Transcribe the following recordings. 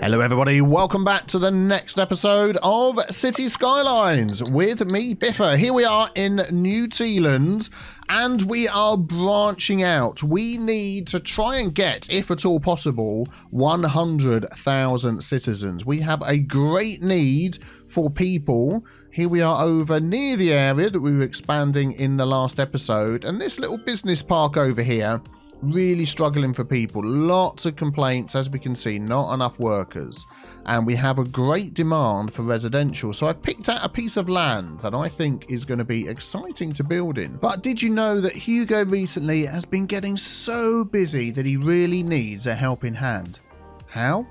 Hello everybody, welcome back to the next episode of Cities Skylines with me, Biffa. Here we are in New Tealand and we are branching out. We need to try and get, if at all possible, 100,000 citizens. We have a great need for people. Here we are over near the area that we were expanding in the last episode, and this little business park over here really struggling for people. Lots of complaints, as we can see, not enough workers, and we have a great demand for residential. So I picked out a piece of land that I think is going to be exciting to build in. But did you know that Hugo recently has been getting so busy that he really needs a helping hand? How?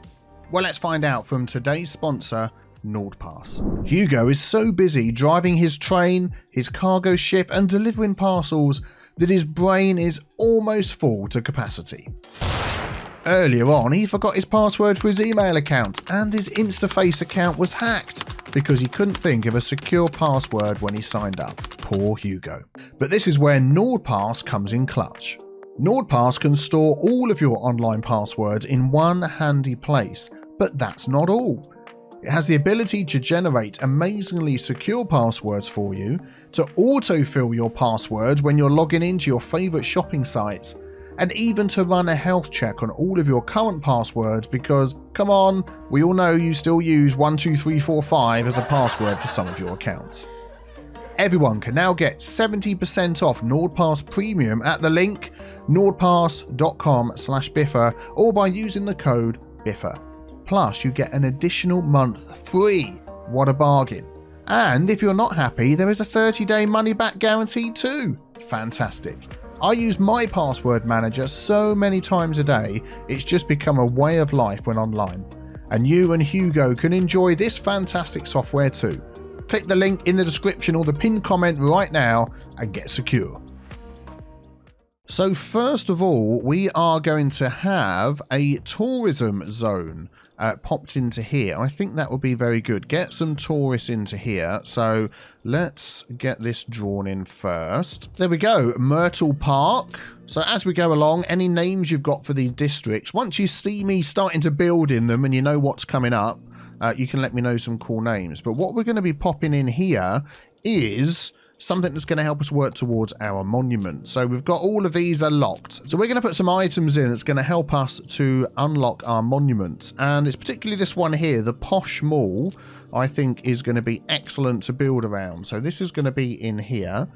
Well, let's find out from today's sponsor, NordPass. Hugo is so busy driving his train, his cargo ship and delivering parcels that his brain is almost full to capacity. Earlier on, he forgot his password for his email account and his Instaface account was hacked because he couldn't think of a secure password when he signed up. Poor Hugo. But this is where NordPass comes in clutch. NordPass can store all of your online passwords in one handy place, but that's not all. It has the ability to generate amazingly secure passwords for you, to autofill your passwords when you're logging into your favourite shopping sites, and even to run a health check on all of your current passwords because, come on, we all know you still use 12345 as a password for some of your accounts. Everyone can now get 70% off NordPass Premium at the link nordpass.com/Biffa or by using the code Biffa. Plus, you get an additional month free. What a bargain. And if you're not happy, there is a 30-day money-back guarantee too. Fantastic. I use my password manager so many times a day, it's just become a way of life when online. And you and Hugo can enjoy this fantastic software too. Click the link in the description or the pinned comment right now and get secure. So first of all, we are going to have a tourism zone popped into here. I think that would be very good. Get some tourists into here. So let's get this drawn in first. There we go. Myrtle Park. So as we go along, any names you've got for the districts, once you see me starting to build in them and you know what's coming up, you can let me know some cool names. But what we're going to be popping in here is something that's going to help us work towards our monument. So we've got all of these are locked. So we're going to put some items in that's going to help us to unlock our monuments. And it's particularly this one here, the Posh Mall, I think is going to be excellent to build around. So this is going to be in here.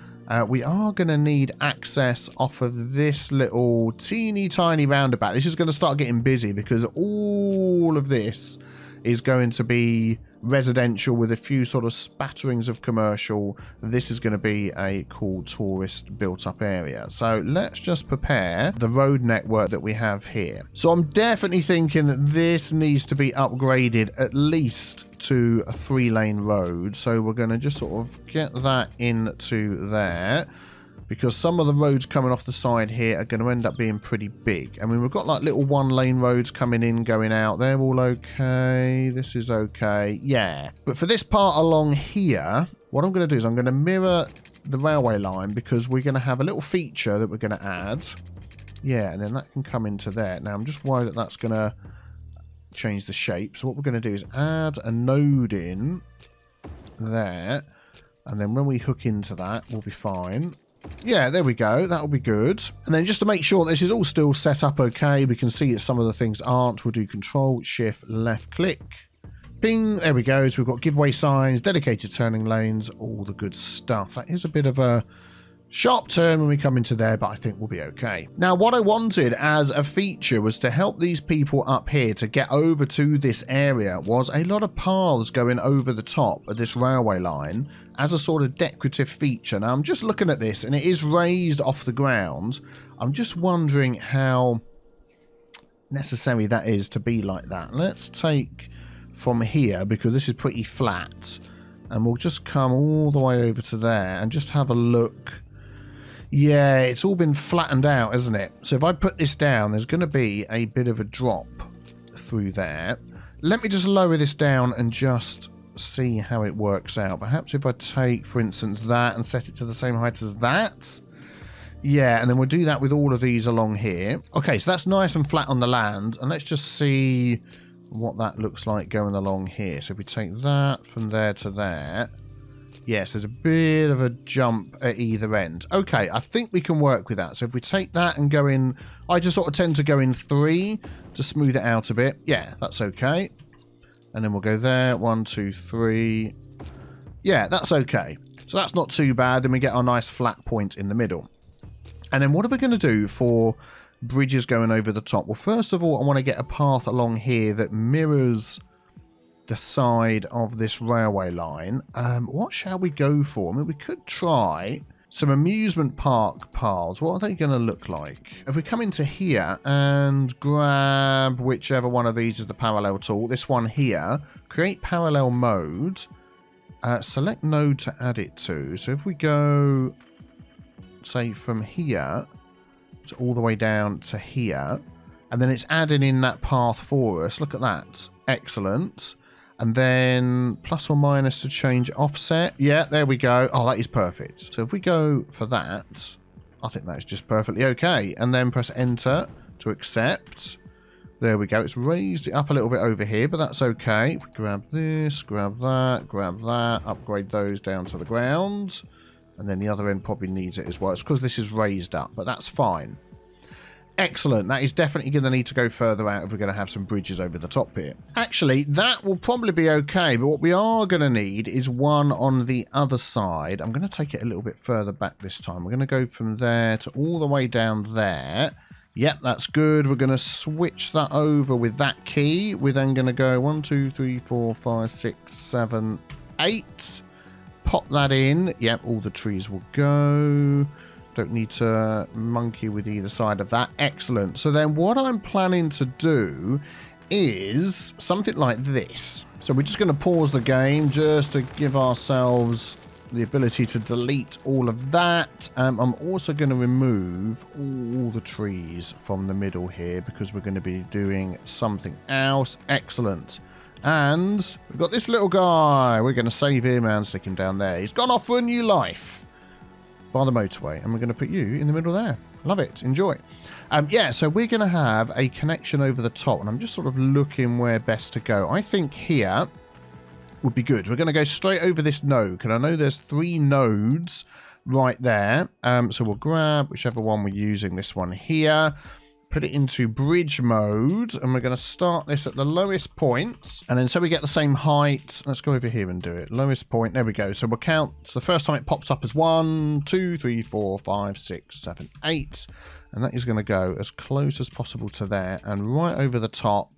We are going to need access off of this little teeny tiny roundabout. This is going to start getting busy because all of this is going to be residential with a few sort of spatterings of commercial. This is going to be a cool tourist built up area. So let's just prepare the road network that we have here. So I'm definitely thinking that this needs to be upgraded at least to a 3-lane road. So we're going to just sort of get that into there, because some of the roads coming off the side here are going to end up being pretty big. I mean, we've got like little 1-lane roads coming in, going out. They're all okay. This is okay. Yeah. But for this part along here, what I'm going to do is I'm going to mirror the railway line because we're going to have a little feature that we're going to add. Yeah, and then that can come into there. Now, I'm just worried that that's going to change the shape. So what we're going to do is add a node in there. And then when we hook into that, we'll be fine. Yeah, there we go. That'll be good. And then just to make sure this is all still set up okay, we can see that some of the things aren't. We'll do Control, Shift, left click. Ping. There we go. So we've got giveaway signs, dedicated turning lanes, all the good stuff. That is a bit of a sharp turn when we come into there, but I think we'll be okay. Now, what I wanted as a feature was to help these people up here to get over to this area was a lot of paths going over the top of this railway line as a sort of decorative feature. Now, I'm just looking at this and it is raised off the ground. I'm just wondering how necessary that is to be like that. Let's take from here, because this is pretty flat, and we'll just come all the way over to there and just have a look. Yeah, it's all been flattened out, isn't it? So if I put this down, there's going to be a bit of a drop through there. Let me just lower this down and just see how it works out. Perhaps if I take, for instance, that and set it to the same height as that. Yeah, and then we'll do that with all of these along here. Okay, so that's nice and flat on the land. And let's just see what that looks like going along here. So if we take that from there to there, yes, there's a bit of a jump at either end. Okay, I think we can work with that. So if we take that and go in, I just sort of tend to go in 3 to smooth it out a bit. Yeah, that's okay. And then we'll go there, 1, 2, 3. Yeah, that's okay. So that's not too bad. Then we get our nice flat point in the middle. And then what are we going to do for bridges going over the top? Well, first of all, I want to get a path along here that mirrors the side of this railway line. What shall we go for? I mean, we could try some amusement park paths. What are they going to look like? If we come into here and grab whichever one of these is the parallel tool, this one here, create parallel mode, select node to add it to. So if we go, say, from here to all the way down to here, and then it's adding in that path for us. Look at that. Excellent. And then plus or minus to change offset. Yeah, there we go. Oh, that is perfect. So if we go for that, I think that's just perfectly okay. And then press enter to accept. There we go. It's raised it up a little bit over here, but that's okay. If we grab this, grab that, upgrade those down to the ground. And then the other end probably needs it as well. It's because this is raised up, but that's fine. Excellent. That is definitely going to need to go further out if we're going to have some bridges over the top here. Actually, that will probably be okay, but what we are going to need is one on the other side. I'm going to take it a little bit further back this time. We're going to go from there to all the way down there. Yep, that's good. We're going to switch that over with that key. We're then going to go 1, 2, 3, 4, 5, 6, 7, 8. Pop that in. Yep, all the trees will go. Don't need to monkey with either side of that. Excellent. So then what I'm planning to do is something like this. So we're just going to pause the game just to give ourselves the ability to delete all of that. I'm also going to remove all the trees from the middle here because we're going to be doing something else. Excellent. And we've got this little guy. We're going to save him and stick him down there. He's gone off for a new life by the motorway, and we're going to put you in the middle there. Love it. Enjoy. Yeah, so we're going to have a connection over the top, and I'm just sort of looking where best to go. I think here would be good. We're going to go straight over this node, because I know there's 3 nodes right there. So we'll grab whichever one we're using, this one here, put it into bridge mode, and we're going to start this at the lowest point, and then so we get the same height. Let's go over here and do it. Lowest point, there we go. So we'll count. So the first time it pops up as 1, 2, 3, 4, 5, 6, 7, 8, and that is going to go as close as possible to there and right over the top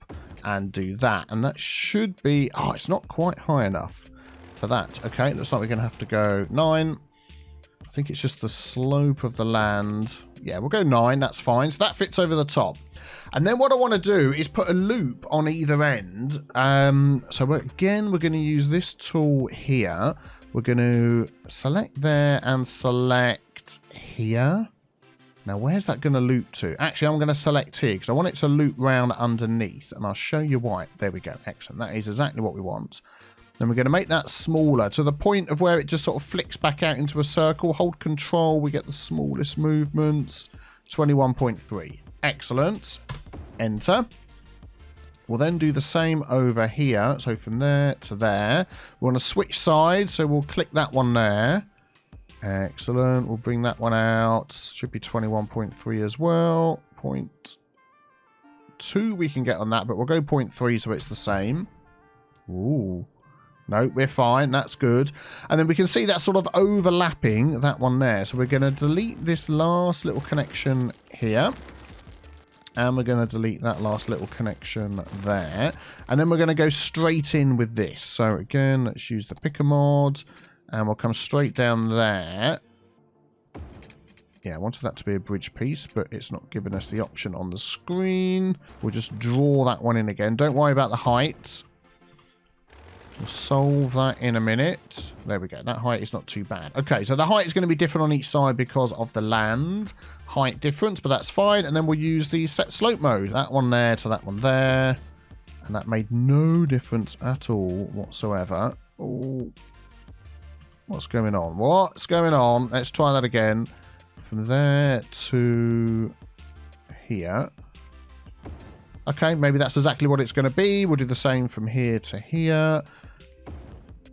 and do that. And that should be, oh, it's not quite high enough for that. Okay, looks like we're going to have to go 9. I think it's just the slope of the land. Yeah, we'll go 9. That's fine. So that fits over the top. And then what I want to do is put a loop on either end. So we're going to use this tool here. We're going to select there and select here. Now, where's that going to loop to? Actually, I'm going to select here because I want it to loop round underneath. And I'll show you why. There we go. Excellent. That is exactly what we want. Then we're going to make that smaller to the point of where it just sort of flicks back out into a circle. Hold control. We get the smallest movements. 21.3. Excellent. Enter. We'll then do the same over here. So from there to there. We want to switch sides. So we'll click that one there. Excellent. We'll bring that one out. Should be 21.3 as well. 0.2 we can get on that, but we'll go 0.3 so it's the same. Ooh. No, we're fine. That's good. And then we can see that sort of overlapping that one there. So we're going to delete this last little connection here. And we're going to delete that last little connection there. And then we're going to go straight in with this. So again, let's use the picker mod. And we'll come straight down there. Yeah, I wanted that to be a bridge piece, but it's not giving us the option on the screen. We'll just draw that one in again. Don't worry about the height. We'll solve that in a minute. There we go. That height is not too bad. Okay, so the height is going to be different on each side because of the land height difference, but that's fine. And then we'll use the set slope mode. That one there to that one there. And that made no difference at all whatsoever. Oh, what's going on? What's going on? Let's try that again. From there to here. Okay, maybe that's exactly what it's going to be. We'll do the same from here to here.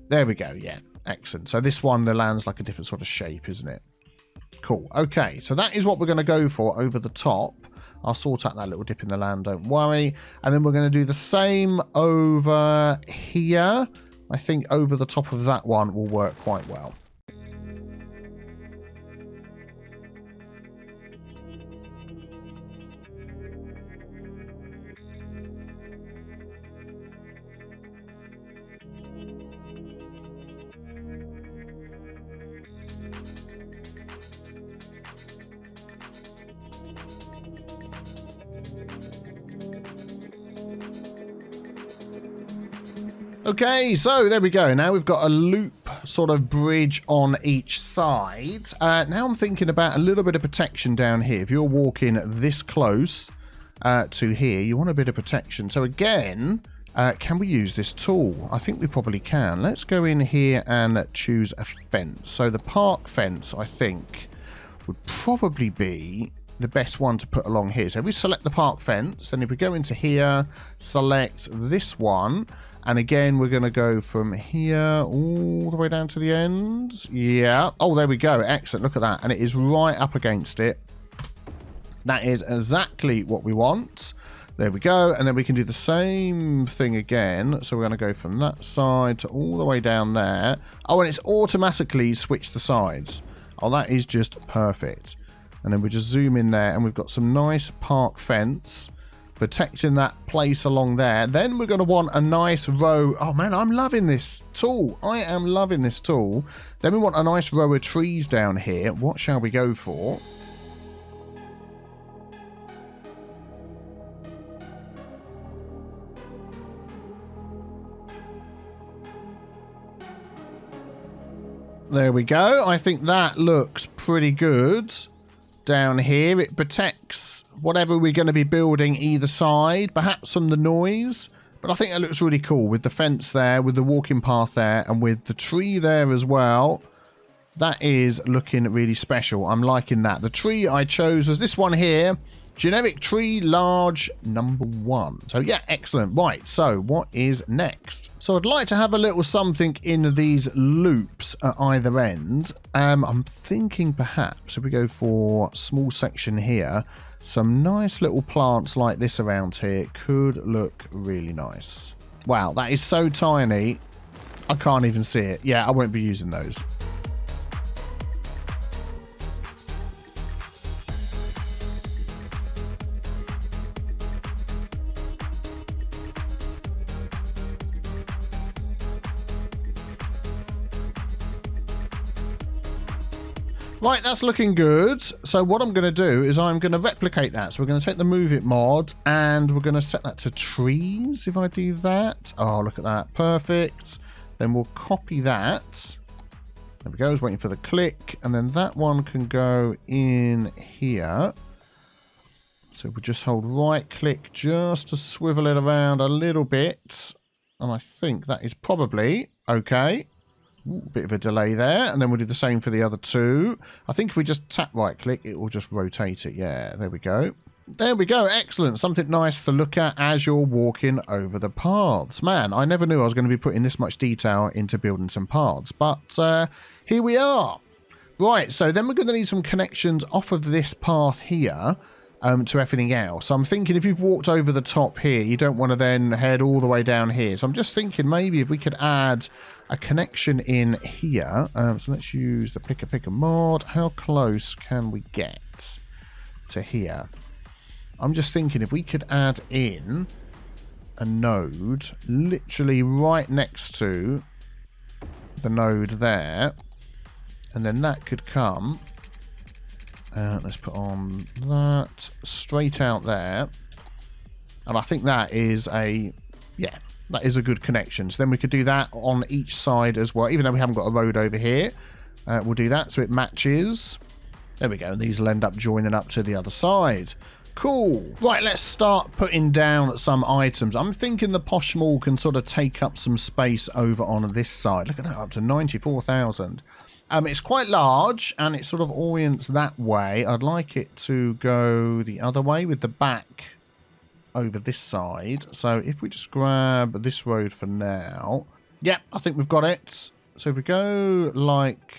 There we go. Yeah, excellent. So this one, the land's like a different sort of shape, isn't it? Cool. Okay, so that is what we're going to go for over the top. I'll sort out that little dip in the land, don't worry. And then we're going to do the same over here. I think over the top of that one will work quite well. Okay, so there we go. Now we've got a loop sort of bridge on each side. Now I'm thinking about a little bit of protection down here. If you're walking this close to here, you want a bit of protection. So again, can we use this tool? I think we probably can. Let's go in here and choose a fence. So the park fence, I think, would probably be the best one to put along here. So if we select the park fence, then if we go into here, select this one, and again, we're going to go from here all the way down to the end. Yeah. Oh, there we go. Excellent. Look at that. And it is right up against it. That is exactly what we want. There we go. And then we can do the same thing again. So we're going to go from that side to all the way down there. Oh, and it's automatically switched the sides. Oh, that is just perfect. And then we just zoom in there and we've got some nice park fence protecting that place along there. Then we're going to want a nice row. Oh man, I'm loving this tool. I am loving this tool. Then we want a nice row of trees down here. What shall we go for? There we go. I think that looks pretty good down here. It protects whatever we're going to be building either side, perhaps from the noise. But I think that looks really cool with the fence there, with the walking path there, and with the tree there as well. That is looking really special. I'm liking that. The tree I chose was this one here. Generic tree, large, number 1. So yeah, excellent. Right, so what is next? So I'd like to have a little something in these loops at either end. I'm thinking perhaps if we go for small section here, some nice little plants like this around here could look really nice. Wow, that is so tiny. I can't even see it. Yeah, I won't be using those. Right, that's looking good. So what I'm going to do is I'm going to replicate that. So we're going to take the Move It mod and we're going to set that to trees if I do that. Oh, look at that. Perfect. Then we'll copy that. There we go. I was waiting for the click. And then that one can go in here. So we'll just hold right click just to swivel it around a little bit. And I think that is probably okay. Ooh, bit of a delay there, and then we'll do the same for the other two. I think if we just tap right click, it will just rotate it. Yeah, there we go. There we go. Excellent. Something nice to look at as you're walking over the paths. Man, I never knew I was going to be putting this much detail into building some paths, but here we are. Right, so then we're going to need some connections off of this path here to everything else. So I'm thinking if you've walked over the top here, you don't want to then head all the way down here. So I'm just thinking maybe if we could add a connection in here. So let's use the picker mod. How close can we get to here? I'm just thinking if we could add in a node literally right next to the node there, and then that could come. Let's put on that straight out there, and I think that is a that is a good connection. So then we could do that on each side as well, even though we haven't got a road over here. We'll do that so it matches. There we go. These will end up joining up to the other side. Cool. Right, let's start putting down some items. I'm thinking the Posh Mall can sort of take up some space over on this side. Look at that, up to 94,000. It's quite large and it sort of orients that way. I'd like it to go the other way with the back over this side. So if we just grab this road for now. Yeah, I think we've got it. So if we go like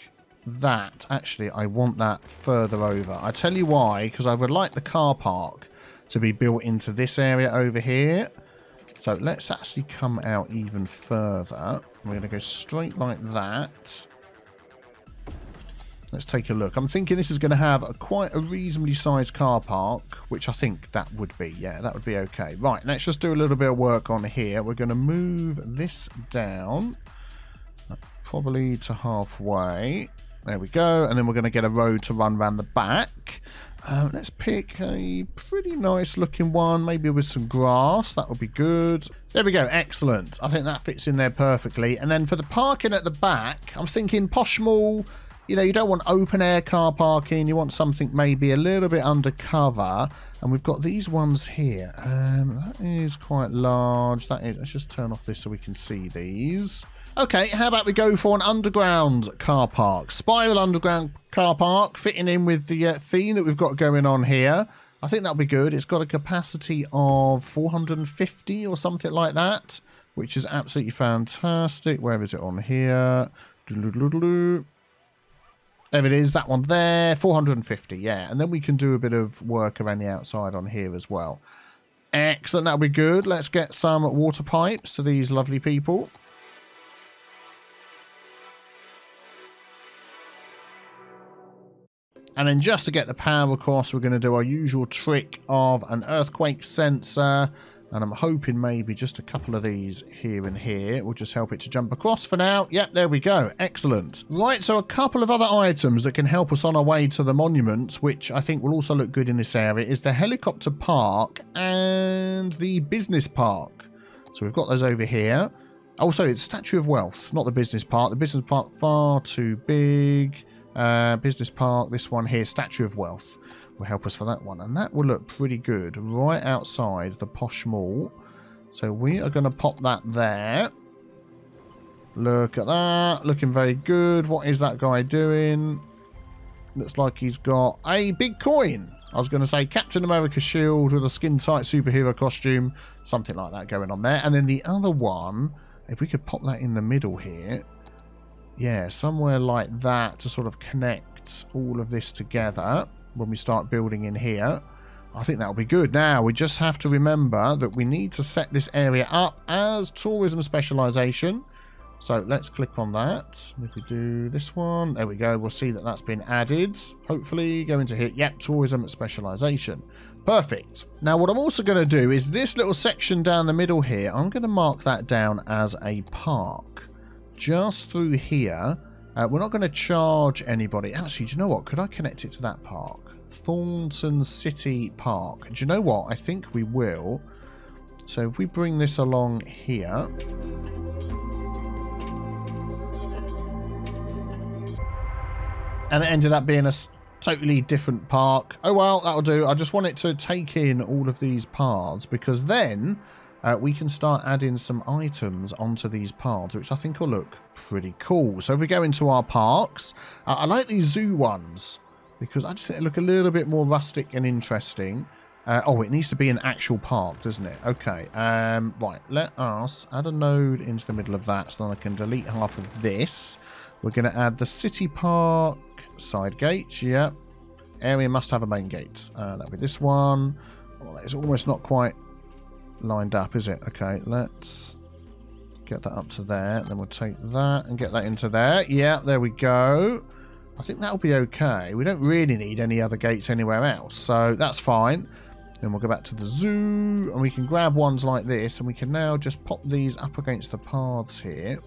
that. Actually, I want that further over. I tell you why, because I would like the car park to be built into this area over here. So let's actually come out even further. We're going to go straight like that. Let's take a look. I'm thinking this is going to have quite a reasonably sized car park, which I think that would be. Yeah, that would be okay. Right, let's just do a little bit of work on here. We're going to move this down, probably to halfway. There we go. And then we're going to get a road to run around the back. Let's pick a pretty nice looking one, maybe with some grass. That would be good. There we go. Excellent. I think that fits in there perfectly. And then for the parking at the back, I'm thinking posh mall. You know, you don't want open air car parking. You want something maybe a little bit undercover. And we've got these ones here. That is quite large. That is. Let's just turn off this so we can see these. Okay, how about we go for an underground car park? Spiral underground car park, fitting in with the theme that we've got going on here. I think that'll be good. It's got a capacity of 450 or something like that, which is absolutely fantastic. Where is it on here? There it is, that one there, 450, yeah. And then we can do a bit of work around the outside on here as well. Excellent, that'll be good. Let's get some water pipes to these lovely people. And then just to get the power across, we're going to do our usual trick of an earthquake sensor. And I'm hoping maybe just a couple of these here and here will just help it to jump across for now. Yep, there we go. Excellent. Right, so a couple of other items that can help us on our way to the monuments, which I think will also look good in this area, is the helicopter park and the business park. So we've got those over here. Also, it's Statue of Wealth, not the business park. The business park, far too big. Business park, this one here, Statue of Wealth, will help us for that one. And that will look pretty good right outside the posh mall. So we are going to pop that there. Look at that. Looking very good. What is that guy doing? Looks like he's got a big coin. I was going to say Captain America shield with a skin-tight superhero costume. Something like that going on there. And then the other one, if we could pop that in the middle here. Yeah, somewhere like that to sort of connect all of this together when we start building in here. I think that'll be good. Now, we just have to remember that we need to set this area up as tourism specialization. So let's click on that. If we do this one, there we go. We'll see that that's been added. Hopefully going to hit, yep, tourism specialization. Perfect. Now, what I'm also going to do is this little section down the middle here, I'm going to mark that down as a park. Just through here. We're not going to charge anybody. Actually, do you know what? Could I connect it to that park? Thornton City Park. Do you know what? I think we will. So if we bring this along here. And it ended up being a totally different park. Oh well, that'll do. I just want it to take in all of these paths, because then we can start adding some items onto these paths, which I think will look pretty cool. So if we go into our parks, I like these zoo ones because I just think they look a little bit more rustic and interesting. Oh, it needs to be an actual park, doesn't it? Okay. Right, let us add a node into the middle of that so then I can delete half of this. We're going to add the city park side gate. Yeah. Area must have a main gate. That'll be this one. Oh, it's almost not quite lined up, is it? Okay, let's get that up to there. Then we'll take that and get that into there. Yeah, there we go. I think that'll be okay. We don't really need any other gates anywhere else, so that's fine. Then we'll go back to the zoo and we can grab ones like this and we can now just pop these up against the paths here.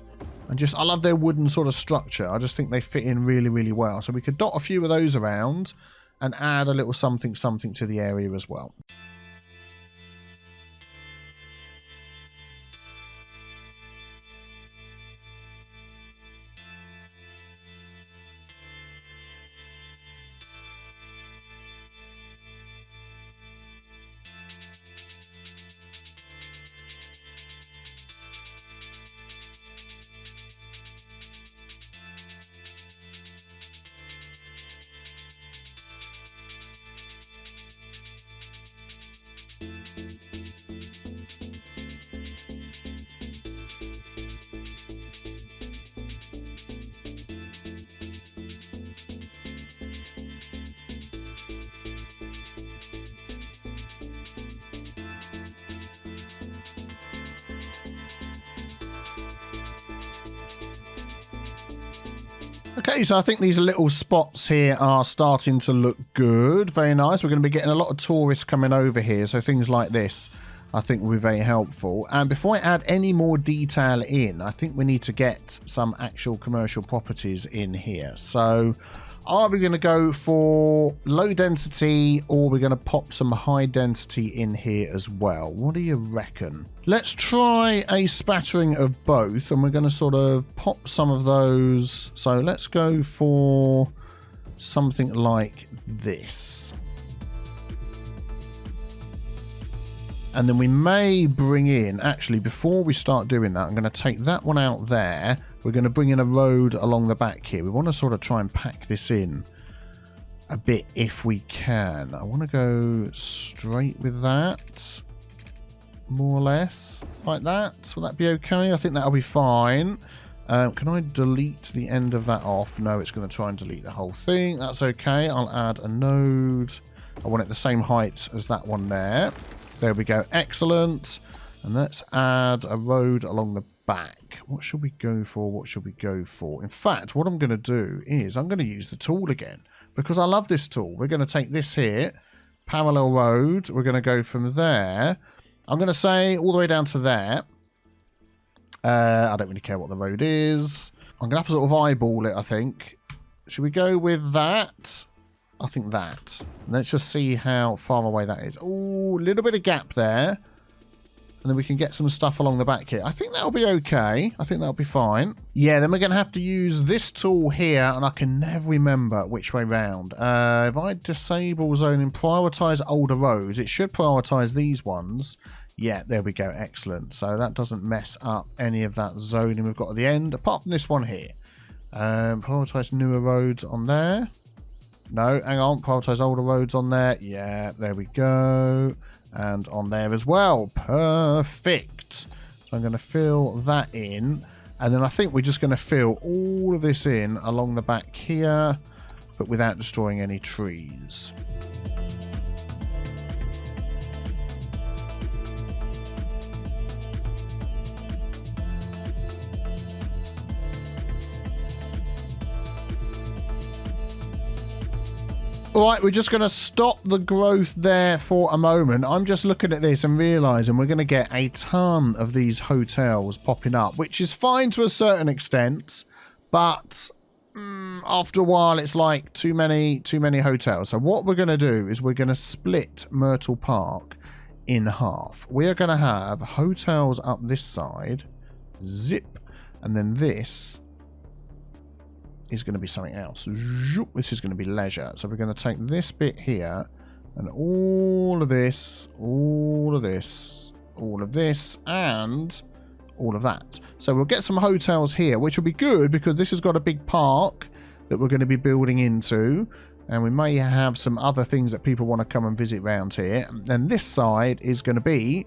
And just, I love their wooden sort of structure. I just think they fit in really, really well. So we could dot a few of those around and add a little something to the area as well. Okay, so I think these little spots here are starting to look good. Very nice. We're going to be getting a lot of tourists coming over here. So things like this, I think, will be very helpful. And before I add any more detail in, I think we need to get some actual commercial properties in here. So are we going to go for low density, or we're going to pop some high density in here as well? What do you reckon? Let's try a spattering of both, and we're going to sort of pop some of those. So let's go for something like this. And then we may bring in, actually, before we start doing that, I'm going to take that one out there. We're going to bring in a road along the back here. We want to sort of try and pack this in a bit if we can. I want to go straight with that, more or less, like that. Will that be okay? I think that'll be fine. Can I delete the end of that off? No, it's going to try and delete the whole thing. That's okay. I'll add a node. I want it the same height as that one there. There we go. Excellent. And let's add a road along the back. What should we go for? What should we go for? In fact, what I'm going to do is I'm going to use the tool again, because I love this tool. We're going to take this here, parallel road. We're going to go from there. I'm going to say all the way down to there. I don't really care what the road is. I'm going to have to sort of eyeball it, I think. Should we go with that? I think that. Let's just see how far away that is. Oh, a little bit of gap there. And then we can get some stuff along the back here. I think that'll be okay. I think that'll be fine. Yeah, then we're going to have to use this tool here, and I can never remember which way round. If I disable zoning, prioritize older roads, it should prioritize these ones. Yeah, there we go. Excellent. So that doesn't mess up any of that zoning we've got at the end, apart from this one here. Prioritize newer roads on there. No, hang on. Prioritize older roads on there. Yeah, there we go. And on there as well. Perfect. So I'm going to fill that in. And then I think we're just going to fill all of this in along the back here, but without destroying any trees. Right, we're just going to stop the growth there for a moment. I'm just looking at this and realising we're going to get a ton of these hotels popping up, which is fine to a certain extent, but after a while it's like too many hotels. So what we're going to do is we're going to split Myrtle Park in half. We are going to have hotels up this side, zip, and then this is going to be something else. This is going to be leisure. So we're going to take this bit here and all of this, all of this, all of this, and all of that. So we'll get some hotels here, which will be good because this has got a big park that we're going to be building into, and we may have some other things that people want to come and visit around here. And this side is going to be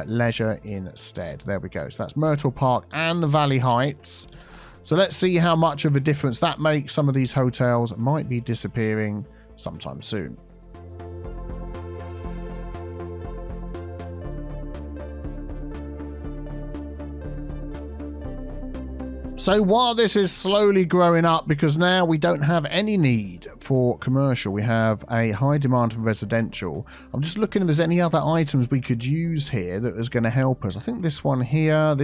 leisure instead. There we go. So that's Myrtle Park and Valley Heights. So let's see how much of a difference that makes. Some of these hotels might be disappearing sometime soon. So while this is slowly growing up, because now we don't have any need for commercial, we have a high demand for residential. I'm just looking if there's any other items we could use here that is going to help us. I think this one here,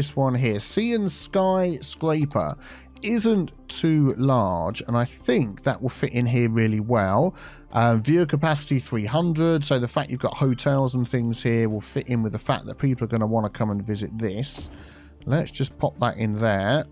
Sea and Sky Scraper isn't too large, and I think that will fit in here really well. Viewer capacity 300, so the fact you've got hotels and things here will fit in with the fact that people are going to want to come and visit this. Let's just pop that in there.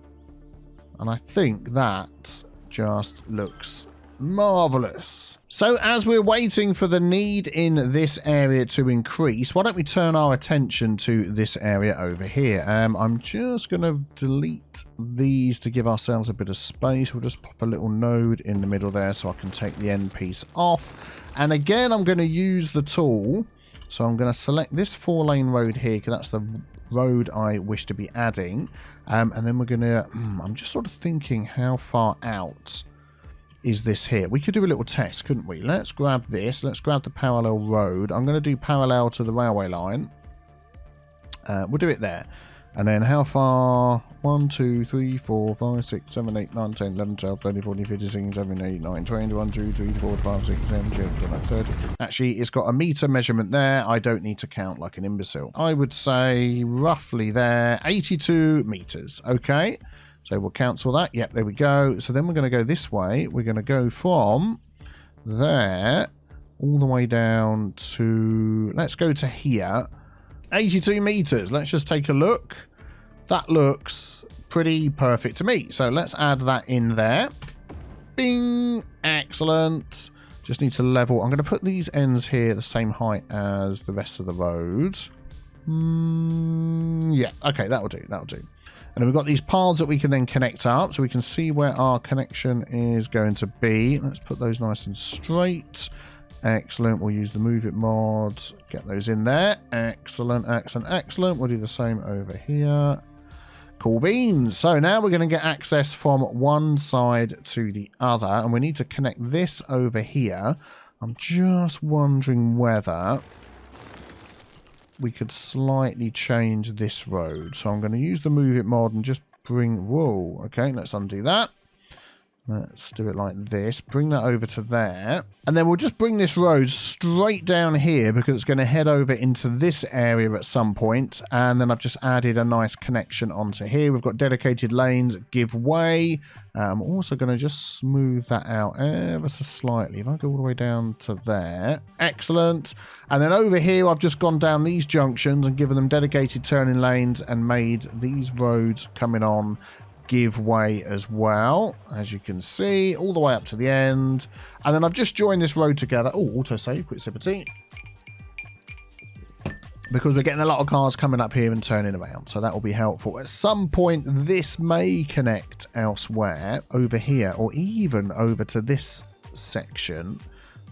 And I think that just looks marvellous. So as we're waiting for the need in this area to increase, why don't we turn our attention to this area over here? I'm just going to delete these to give ourselves a bit of space. We'll just pop a little node in the middle there so I can take the end piece off. And again, I'm going to use the tool. So I'm going to select this 4-lane road here because that's the road I wish to be adding, and then we're gonna I'm just sort of thinking, how far out is this here? We could do a little test, couldn't we? Let's grab this, let's grab the parallel road. I'm going to do parallel to the railway line. We'll do it there. And then how far? 1, 2, 3, 4, 5, 6, 7, 8, 9, 10, 11, 12, 13, 14, 15, 16, 17, 18, 19, 20, 21, 2, 3, 4, 5, 6, 7, 8, 9, 30. Actually, it's got a meter measurement there. I don't need to count like an imbecile. I would say roughly there, 82 meters. Okay. So we'll cancel that. Yep, there we go. So then we're going to go this way. We're going to go from there all the way down to, let's go to here. 82 meters. Let's just take a look. That looks pretty perfect to me. So let's add that in there. Bing. Excellent. Just need to level. I'm going to put these ends here the same height as the rest of the road. Yeah. Okay, that'll do. That'll do. And then we've got these paths that we can then connect up, so we can see where our connection is going to be. Let's put those nice and straight. Excellent. We'll use the Move It mod. Get those in there. Excellent, excellent, excellent. We'll do the same over here. Cool beans. So now we're going to get access from one side to the other, and we need to connect this over here. I'm just wondering whether we could slightly change this road. So I'm going to use the Move It mod and just bring... Whoa. Okay, let's undo that. Let's do it like this. Bring that over to there. And then we'll just bring this road straight down here because it's going to head over into this area at some point. And then I've just added a nice connection onto here. We've got dedicated lanes, give way. I'm also going to just smooth that out ever so slightly. If I go all the way down to there. Excellent. And then over here, I've just gone down these junctions and given them dedicated turning lanes and made these roads coming on give way as well, as you can see, all the way up to the end. And then I've just joined this road together. Oh, autosave, quick sip of tea. Because we're getting a lot of cars coming up here and turning around, so that will be helpful. At some point, this may connect elsewhere, over here, or even over to this section.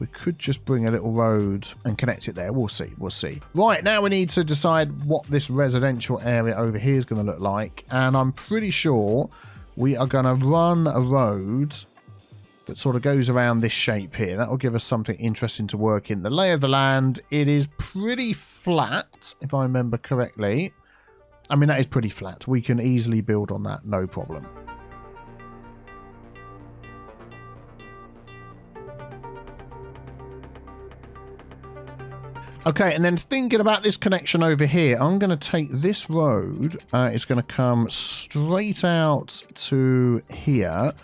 We could just bring a little road and connect it there. We'll see. We'll see. Right, now we need to decide what this residential area over here is going to look like. And I'm pretty sure we are going to run a road that sort of goes around this shape here. That will give us something interesting to work in. The lay of the land, it is pretty flat, if I remember correctly. I mean, that is pretty flat. We can easily build on that, no problem. Okay, and then thinking about this connection over here, I'm going to take this road. It's going to come straight out to here.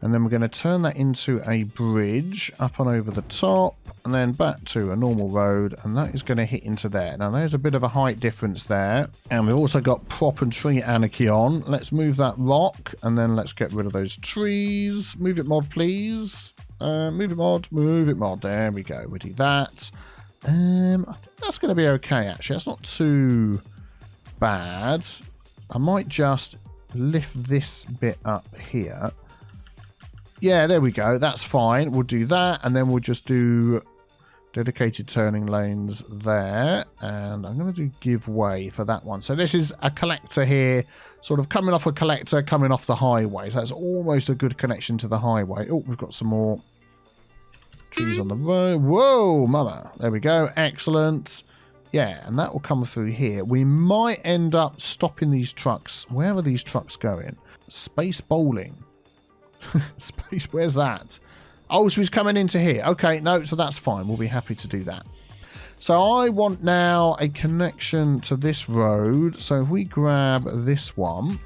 And then we're going to turn that into a bridge up on over the top. And then back to a normal road. And that is going to hit into there. Now, there's a bit of a height difference there. And we've also got prop and tree anarchy on. Let's move that rock. And then let's get rid of those trees. Move it mod, please. Move it mod. Move it mod. There we go. We'll do that. I think that's going to be okay, actually. That's not too bad. I might just lift this bit up here. Yeah, there we go. That's fine. We'll do that, and then we'll just do dedicated turning lanes there. And I'm going to do give way for that one. So this is a collector here, sort of coming off a collector, coming off the highway. So that's almost a good connection to the highway. Oh, we've got some more trees on the road. Whoa, mama. There we go. Excellent. Yeah, and that will come through here. We might end up stopping these trucks. Where are these trucks going? Space bowling. Space, where's that? Oh, so he's coming into here. Okay, no, so that's fine. We'll be happy to do that. So I want now a connection to this road. So if we grab this one.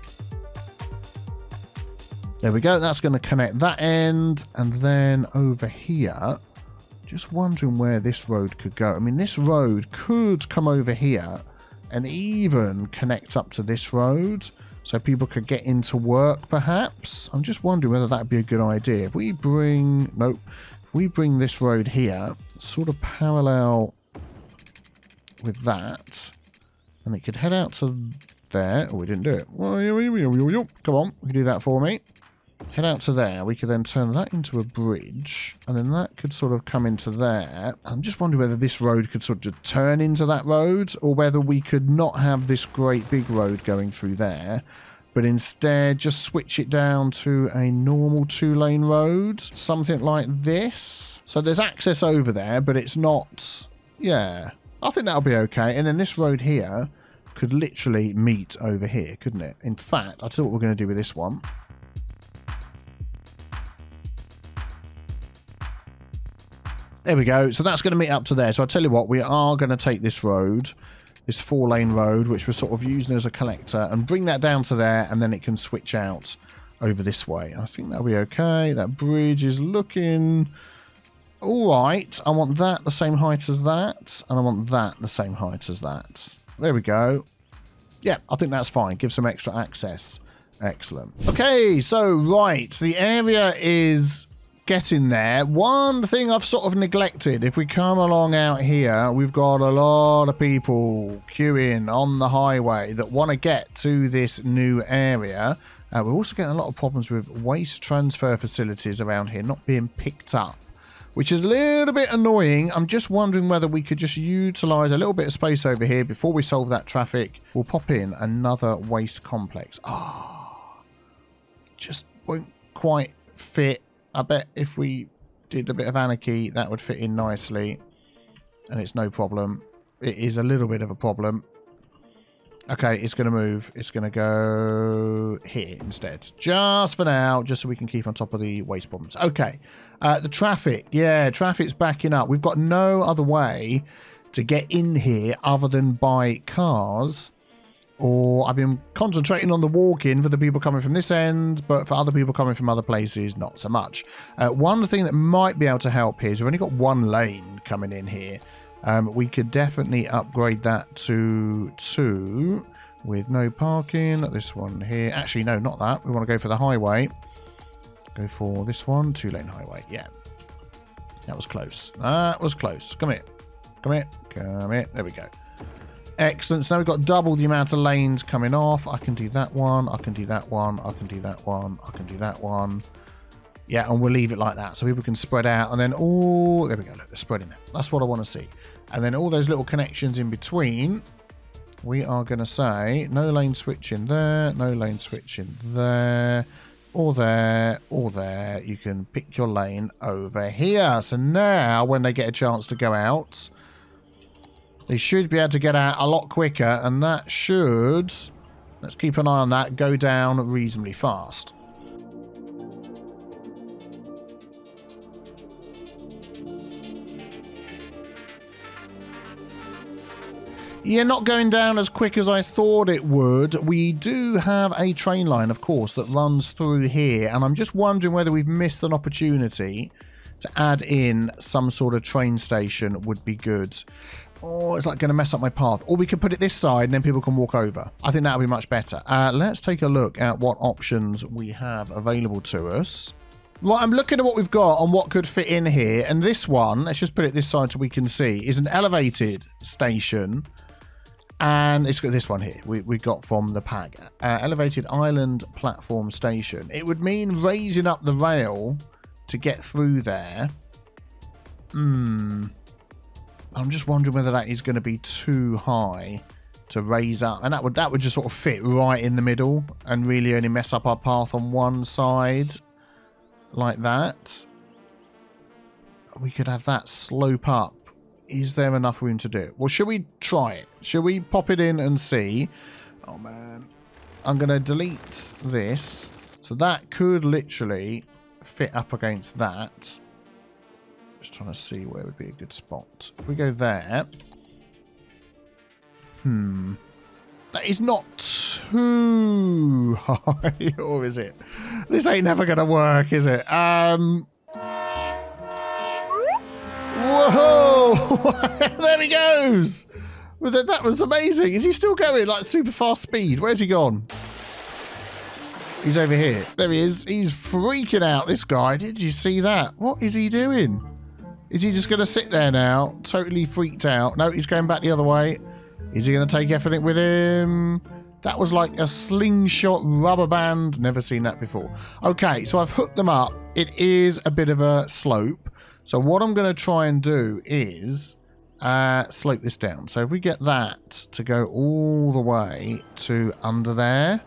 There we go. That's going to connect that end. And then over here, just wondering where this road could go. I mean, this road could come over here and even connect up to this road so people could get into work, perhaps. I'm just wondering whether that would be a good idea. If we bring... Nope. If we bring this road here, sort of parallel with that, and it could head out to there. Oh, we didn't do it. Come on. You can do that for me. Head out to there. We could then turn that into a bridge, and then that could sort of come into there. I'm just wondering whether this road could sort of turn into that road, or whether we could not have this great big road going through there, but instead just switch it down to a normal 2-lane road, something like this. So there's access over there, but it's not... Yeah, I think that'll be okay. And then this road here could literally meet over here, couldn't it? In fact, I'll tell you what we're going to do with this one. There we go. So that's going to meet up to there. So I'll tell you what, we are going to take this road, this 4-lane road, which we're sort of using as a collector, and bring that down to there, and then it can switch out over this way. I think that'll be okay. That bridge is looking all right. I want that the same height as that, and I want that the same height as that. There we go. Yeah, I think that's fine. Give some extra access. Excellent. Okay, so right, the area is getting there. One thing I've sort of neglected, if we come along out here, we've got a lot of people queuing on the highway that want to get to this new area. We're also getting a lot of problems with waste transfer facilities around here not being picked up, which is a little bit annoying. I'm just wondering whether we could just utilise a little bit of space over here before we solve that traffic. We'll pop in another waste complex. Just won't quite fit. I bet if we did a bit of anarchy, that would fit in nicely. And it's no problem. It is a little bit of a problem. Okay, it's going to move. It's going to go here instead. Just for now, just so we can keep on top of the waste problems. Okay, the traffic. Yeah, traffic's backing up. We've got no other way to get in here other than by cars. Or I've been concentrating on the walk-in for the people coming from this end, but for other people coming from other places, not so much. One thing that might be able to help here is we've only got one lane coming in here. We could definitely upgrade that to 2 with no parking. This one here. Actually, no, not that. We want to go for the highway. Go for this one, 2-lane highway. Yeah. That was close. That was close. Come here. Come here. Come here. There we go. Excellent. So now we've got double the amount of lanes coming off. I can do that one. I can do that one. I can do that one. I can do that one. Yeah, and we'll leave it like that so people can spread out. And then, oh, there we go. Look, they're spreading out. That's what I want to see. And then all those little connections in between, we are going to say no lane switching there, no lane switching there, or there, or there. You can pick your lane over here. So now when they get a chance to go out, they should be able to get out a lot quicker, and that should, let's keep an eye on that, go down reasonably fast. Yeah, not going down as quick as I thought it would. We do have a train line, of course, that runs through here, and I'm just wondering whether we've missed an opportunity to add in some sort of train station would be good. Oh, it's like going to mess up my path. Or we could put it this side and then people can walk over. I think that would be much better. Let's take a look at what options we have available to us. Right, I'm looking at what we've got and what could fit in here. And this one, let's just put it this side so we can see, is an elevated station. And it's got this one here we got from the pack. Elevated island platform station. It would mean raising up the rail to get through there. I'm just wondering whether that is going to be too high to raise up. And that would just sort of fit right in the middle and really only mess up our path on one side. Like that. We could have that slope up. Is there enough room to do it? Well, should we try it? Should we pop it in and see? Oh, man. I'm going to delete this. So that could literally fit up against that. Just trying to see where would be a good spot. If we go there. That is not too high, or is it? This ain't never going to work, is it? Whoa! There he goes! That was amazing. Is he still going? Like super fast speed. Where's he gone? He's over here. There he is. He's freaking out, this guy. Did you see that? What is he doing? Is he just going to sit there now? Totally freaked out. No, he's going back the other way. Is he going to take everything with him? That was like a slingshot rubber band. Never seen that before. Okay, so I've hooked them up. It is a bit of a slope. So what I'm going to try and do is slope this down. So if we get that to go all the way to under there.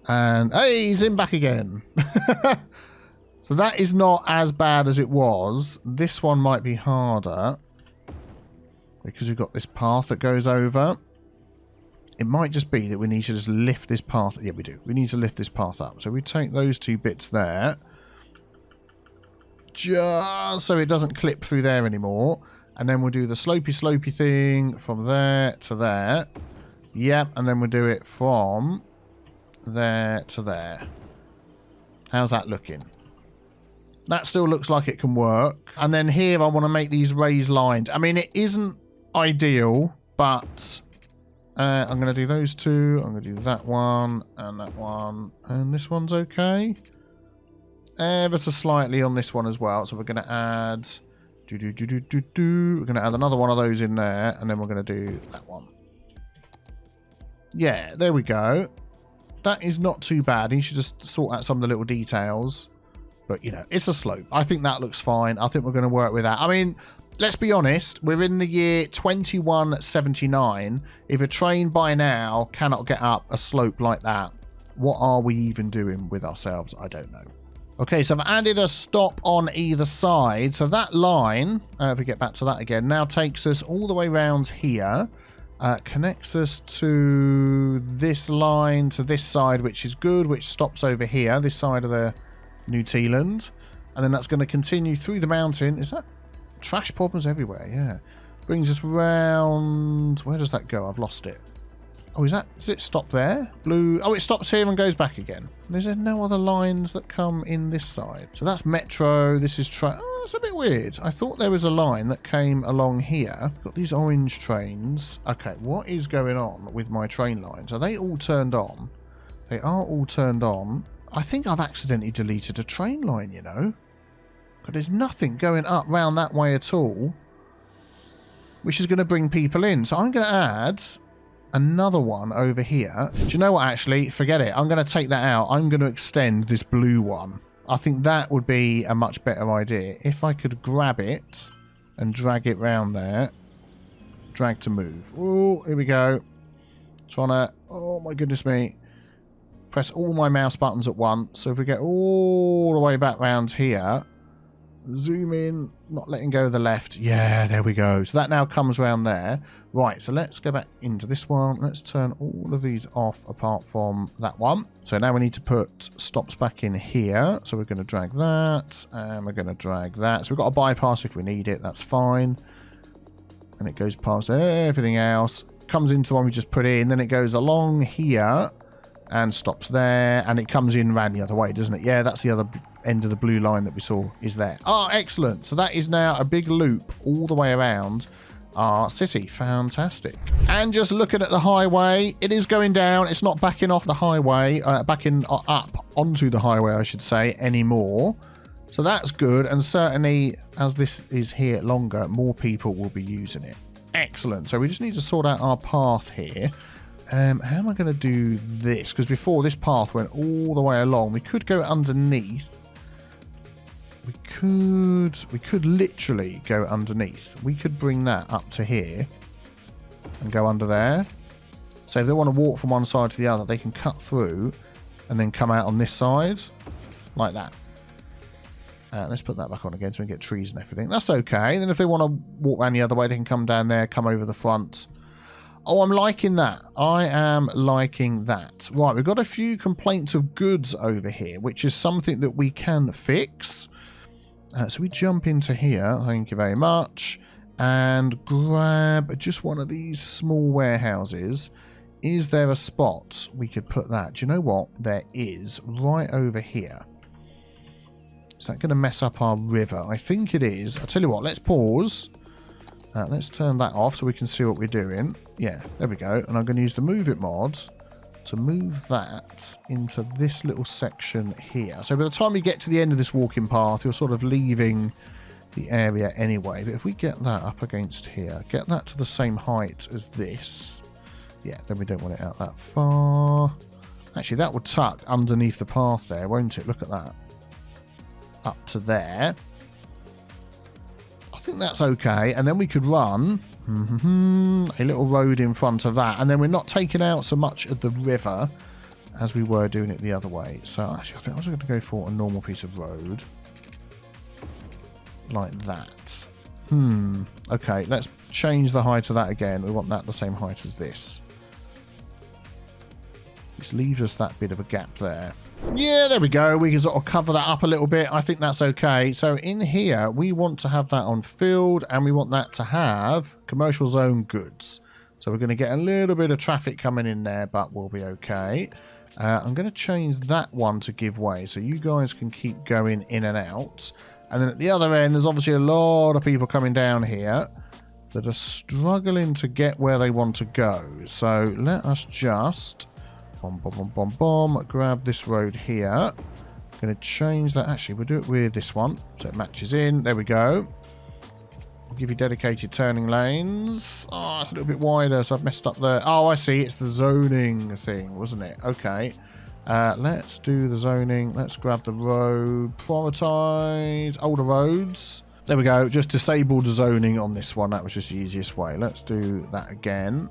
And, hey, he's in back again. So that is not as bad as it was. This one might be harder. Because we've got this path that goes over. It might just be that we need to just lift this path. Yeah, we do. We need to lift this path up. So we take those 2 bits there. Just so it doesn't clip through there anymore. And then we'll do the slopey thing from there to there. Yep, and then we'll do it from there to there. How's that looking? That still looks like it can work. And then here I want to make these raised lines. I mean, it isn't ideal, but I'm going to do those 2. I'm going to do that one and that one. And this one's okay. Ever so slightly on this one as well. So we're going to add... We're going to add another one of those in there. And then we're going to do that one. Yeah, there we go. That is not too bad. You should just sort out some of the little details. But, you know, it's a slope. I think that looks fine. I think we're going to work with that. I mean, let's be honest. We're in the year 2179. If a train by now cannot get up a slope like that, what are we even doing with ourselves? I don't know. Okay, so I've added a stop on either side. So that line, if we get back to that again, now takes us all the way around here. Connects us to this line, to this side, which is good, which stops over here, this side of the New Tealand. And then that's going to continue through the mountain. Is that trash problems everywhere? Yeah. Brings us round... Where does that go? I've lost it. Oh, does it stop there? Blue... Oh, it stops here and goes back again. And is there no other lines that come in this side? So that's Metro. This is... Oh, that's a bit weird. I thought there was a line that came along here. Got these orange trains. Okay, what is going on with my train lines? Are they all turned on? They are all turned on. I think I've accidentally deleted a train line, you know. But there's nothing going up round that way at all, which is going to bring people in. So I'm going to add another one over here. Do you know what, actually? Forget it. I'm going to take that out. I'm going to extend this blue one. I think that would be a much better idea. If I could grab it and drag it round there. Drag to move. Oh, here we go. Trying to... Oh, my goodness me. Press all my mouse buttons at once. So if we get all the way back round here... Zoom in, not letting go of the left. Yeah, there we go. So that now comes around there. Right, so let's go back into this one. Let's turn all of these off apart from that one. So now we need to put stops back in here. So we're going to drag that, and we're going to drag that. So we've got a bypass if we need it. That's fine. And it goes past everything else. Comes into the one we just put in. Then it goes along here and stops there. And it comes in around the other way, doesn't it? Yeah, that's the other end of the blue line that we saw is there. Oh, excellent. So that is now a big loop all the way around our city. Fantastic. And just looking at the highway, it is going down. It's not backing off the highway, backing up onto the highway, I should say, anymore. So that's good. And certainly, as this is here longer, more people will be using it. Excellent. So we just need to sort out our path here. How am I going to do this? Because before, this path went all the way along. We could go underneath. We could literally go underneath. We could bring that up to here and go under there. So if they want to walk from one side to the other, they can cut through and then come out on this side like that. Let's put that back on again so we get trees and everything. That's okay. Then if they want to walk around the other way, they can come down there, come over the front. Oh, I'm liking that. I am liking that. Right, we've got a few complaints of goods over here, which is something that we can fix. So we jump into here, thank you very much, and grab just one of these small warehouses. Is there a spot we could put that? Do you know what? There is, right over here. Is that going to mess up our river? I think it is. I'll tell you what, let's pause. Let's turn that off so we can see what we're doing. Yeah, there we go. And I'm going to use the Move It mod to move that into this little section here. So by the time we get to the end of this walking path, you're sort of leaving the area anyway. But if we get that up against here, get that to the same height as this. Yeah, then we don't want it out that far. Actually, that would tuck underneath the path there, won't it? Look at that. Up to there. I think that's okay. And then we could run a little road in front of that. And then we're not taking out so much of the river as we were doing it the other way. So actually, I think I was going to go for a normal piece of road. Like that. Okay, let's change the height of that again. We want that the same height as this. Which leaves us that bit of a gap there. Yeah, there we go. We can sort of cover that up a little bit. I think that's okay. So in here, we want to have that on field, and we want that to have commercial zone goods. So we're going to get a little bit of traffic coming in there, but we'll be okay. I'm going to change that one to give way, so you guys can keep going in and out. And then at the other end, there's obviously a lot of people coming down here that are struggling to get where they want to go. So let us just grab this road here. Going to change that. Actually, we'll do it with this one so it matches in. There we go. I'll give you dedicated turning lanes. Oh, it's a little bit wider, so I've messed up there. Oh, I see. It's the zoning thing, wasn't it? Okay. Let's do the zoning. Let's grab the road. Prioritize older roads. There we go. Just disabled zoning on this one. That was just the easiest way. Let's do that again.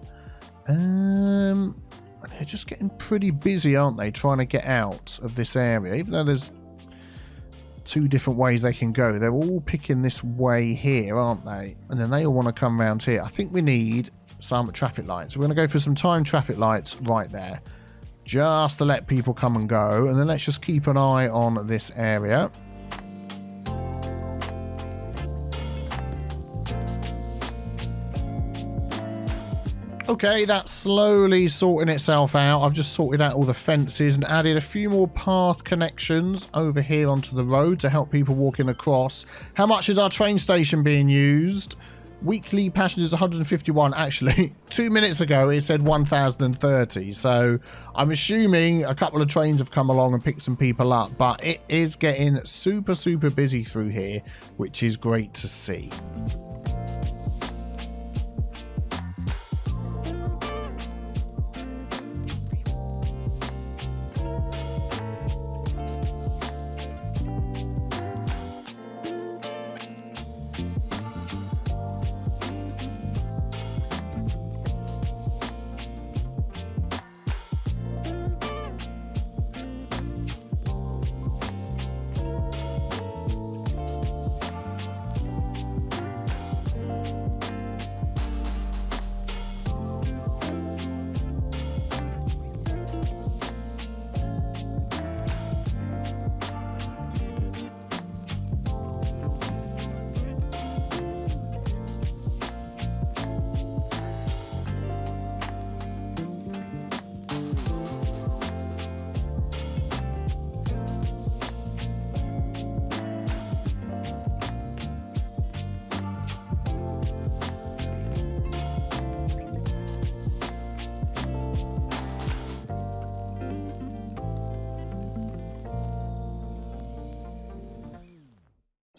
They're just getting pretty busy, aren't they? Trying to get out of this area. Even though there's 2 different ways they can go. They're all picking this way here, aren't they? And then they all want to come around here. I think we need some traffic lights. We're going to go for some timed traffic lights right there. Just to let people come and go. And then let's just keep an eye on this area. Okay, that's slowly sorting itself out. I've just sorted out all the fences and added a few more path connections over here onto the road to help people walking across. How much is our train station being used? Weekly passengers 151. Actually, 2 minutes ago it said 1,030. So I'm assuming a couple of trains have come along and picked some people up. But it is getting super, super busy through here, which is great to see.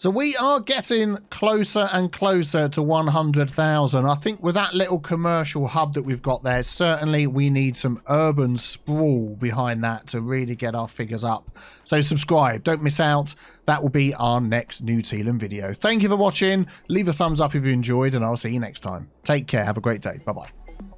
So we are getting closer and closer to 100,000. I think with that little commercial hub that we've got there, certainly we need some urban sprawl behind that to really get our figures up. So subscribe, don't miss out. That will be our next new Tealand video. Thank you for watching. Leave a thumbs up if you enjoyed, and I'll see you next time. Take care. Have a great day. Bye-bye.